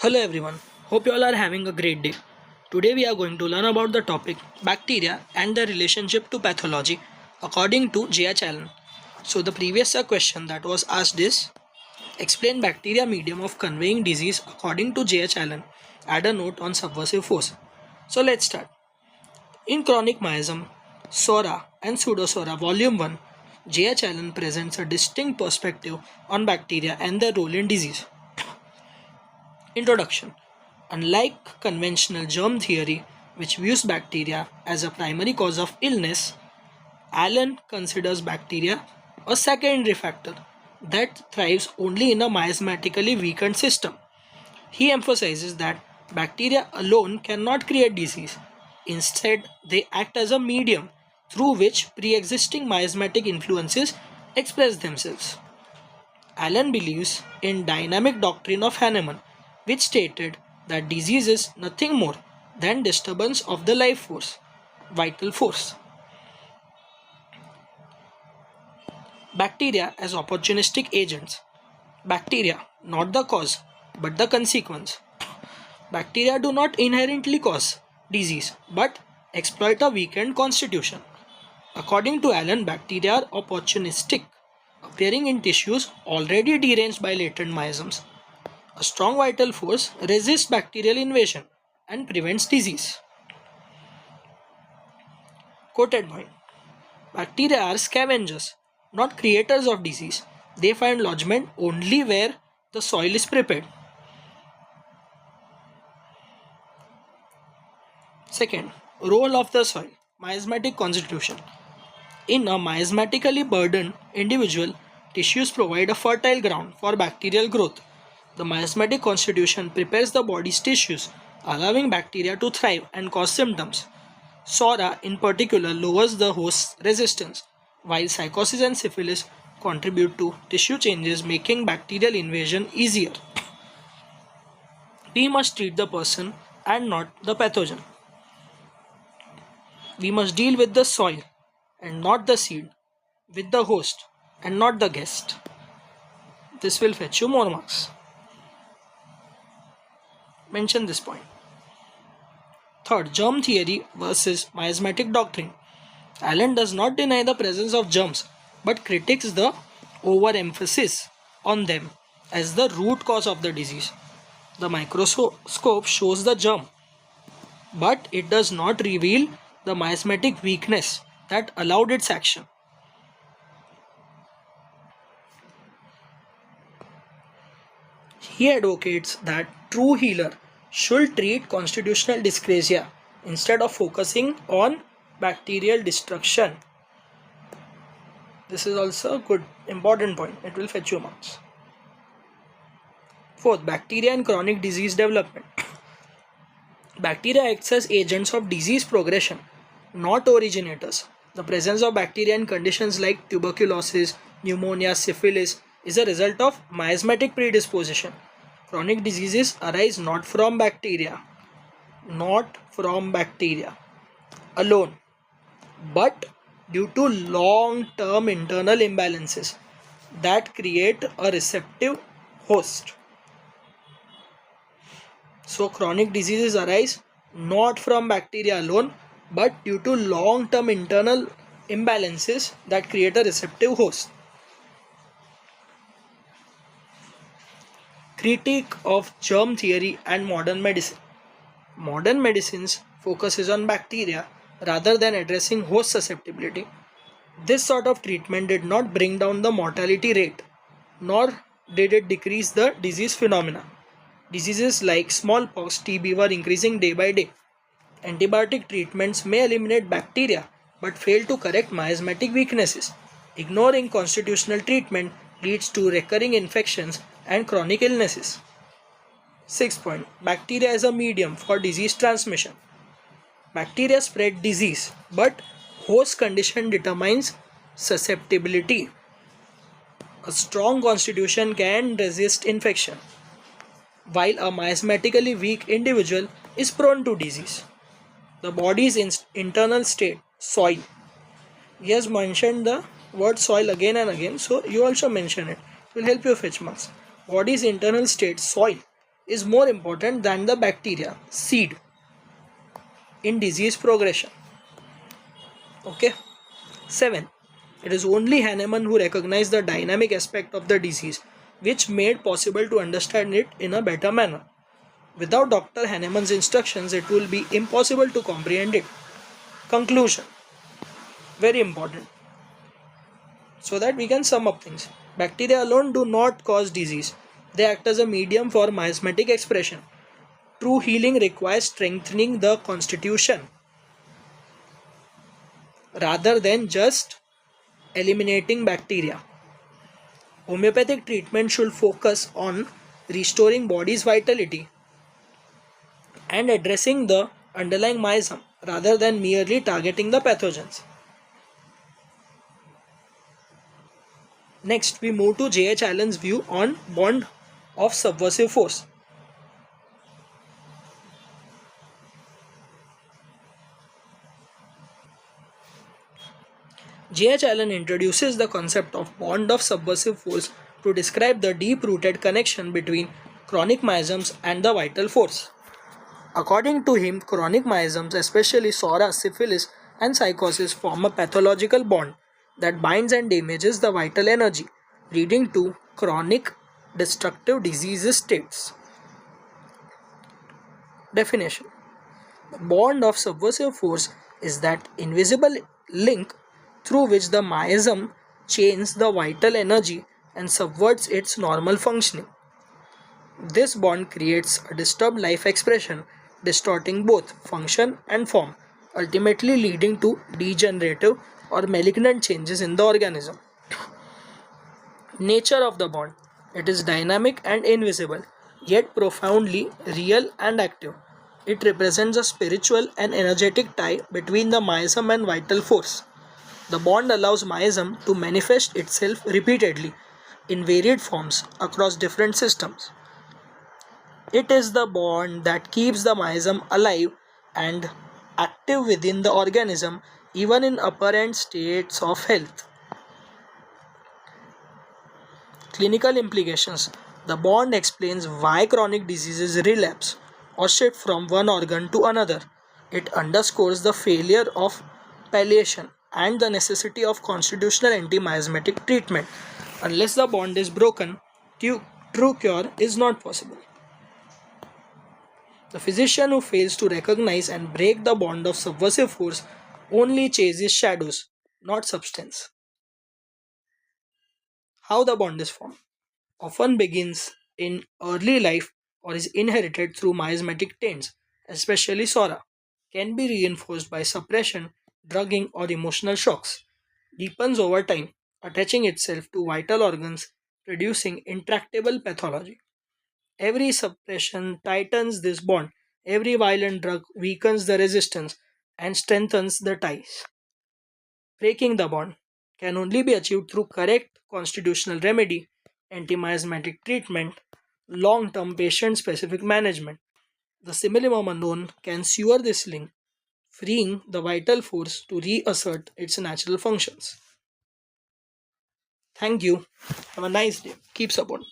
Hello everyone, hope you all are having a great day. Today we are going to learn about the topic bacteria and their relationship to pathology according to J.H. Allen. So the previous question that was asked is, explain bacteria medium of conveying disease according to J.H. Allen. Add a note on subversive force. So let's start. In Chronic Miasm, Sora and Pseudosora Volume 1, J.H. Allen presents a distinct perspective on bacteria and their role in disease. Introduction. Unlike conventional germ theory, which views bacteria as a primary cause of illness, Allen considers bacteria a secondary factor that thrives only in a miasmatically weakened system. He emphasizes that bacteria alone cannot create disease. Instead, they act as a medium through which pre-existing miasmatic influences express themselves. Allen believes in dynamic doctrine of Hahnemann, which stated that disease is nothing more than disturbance of the life force, vital force. Bacteria as opportunistic agents. Bacteria, not the cause, but the consequence. Bacteria do not inherently cause disease, but exploit a weakened constitution. According to Allen, bacteria are opportunistic, appearing in tissues already deranged by latent miasms. A strong vital force resists bacterial invasion and prevents disease. Quoted point. Bacteria are scavengers, not creators of disease. They find lodgment only where the soil is prepared. Second, role of the soil. Miasmatic constitution. In a miasmatically burdened individual, tissues provide a fertile ground for bacterial growth. The miasmatic constitution prepares the body's tissues, allowing bacteria to thrive and cause symptoms. Sora, in particular, lowers the host's resistance, while psychosis and syphilis contribute to tissue changes, making bacterial invasion easier. We must treat the person and not the pathogen. We must deal with the soil and not the seed, with the host and not the guest. This will fetch you more marks. Mention this point. Third, germ theory versus miasmatic doctrine. Allen does not deny the presence of germs, but critiques the overemphasis on them as the root cause of the disease. The microscope shows the germ, but it does not reveal the miasmatic weakness that allowed its action. He advocates that true healer should treat constitutional dyscrasia instead of focusing on bacterial destruction. This is also a good important point. It will fetch you marks. Fourth, bacteria and chronic disease development. Bacteria acts as agents of disease progression, not originators. The presence of bacteria in conditions like tuberculosis, pneumonia, syphilis is a result of miasmatic predisposition. Chronic diseases arise not from bacteria alone, but due to long-term internal imbalances that create a receptive host. So chronic diseases arise not from bacteria alone, but due to long-term internal imbalances that create a receptive host. Critique of germ theory and modern medicine. Modern medicines focuses on bacteria rather than addressing host susceptibility. This sort of treatment did not bring down the mortality rate, nor did it decrease the disease phenomena. Diseases like smallpox, TB were increasing day by day. Antibiotic treatments may eliminate bacteria but fail to correct miasmatic weaknesses. Ignoring constitutional treatment leads to recurring infections and chronic illnesses. Sixth point, bacteria as a medium for disease transmission. Bacteria spread disease, but host condition determines susceptibility. A strong constitution can resist infection, while a miasmatically weak individual is prone to disease. The body's internal state, soil. He has mentioned the word soil again and again, so you also mention it. It will help you fetch marks. Body's internal state, soil, is more important than the bacteria seed in disease progression. Okay. 7. It is only Hahnemann who recognized the dynamic aspect of the disease, which made possible to understand it in a better manner. Without Dr. Hahnemann's instructions, it will be impossible to comprehend it. Conclusion. Very important. So that we can sum up things. Bacteria alone do not cause disease. They act as a medium for miasmatic expression. True healing requires strengthening the constitution rather than just eliminating bacteria. Homeopathic treatment should focus on restoring body's vitality and addressing the underlying miasm rather than merely targeting the pathogens. Next, we move to J.H. Allen's view on bond of subversive force. J.H. Allen introduces the concept of bond of subversive force to describe the deep-rooted connection between chronic miasms and the vital force. According to him, chronic miasms, especially psora, syphilis, and psychosis, form a pathological bond that binds and damages the vital energy, leading to chronic destructive disease states. Definition. The bond of subversive force is that invisible link through which the miasm chains the vital energy and subverts its normal functioning. This bond creates a disturbed life expression, distorting both function and form, ultimately leading to degenerative or malignant changes in the organism. Nature of the bond. It is dynamic and invisible, yet profoundly real and active. It represents a spiritual and energetic tie between the miasm and vital force. The bond allows miasm to manifest itself repeatedly in varied forms across different systems. It is the bond that keeps the miasm alive and active within the organism even in apparent states of health. Clinical implications. The bond explains why chronic diseases relapse or shift from one organ to another. It underscores the failure of palliation and the necessity of constitutional anti-miasmatic treatment. Unless the bond is broken, true cure is not possible. The physician who fails to recognize and break the bond of subversive force only chases shadows, not substance. How the bond is formed often begins in early life or is inherited through miasmatic taints, especially psora, can be reinforced by suppression, drugging, or emotional shocks, deepens over time, attaching itself to vital organs, producing intractable pathology. Every suppression tightens this bond, every violent drug weakens the resistance and strengthens the ties. Breaking the bond can only be achieved through correct constitutional remedy, anti-miasmatic treatment, long-term patient-specific management. The simillimum unknown can sever this link, freeing the vital force to reassert its natural functions. Thank you. Have a nice day. Keep support.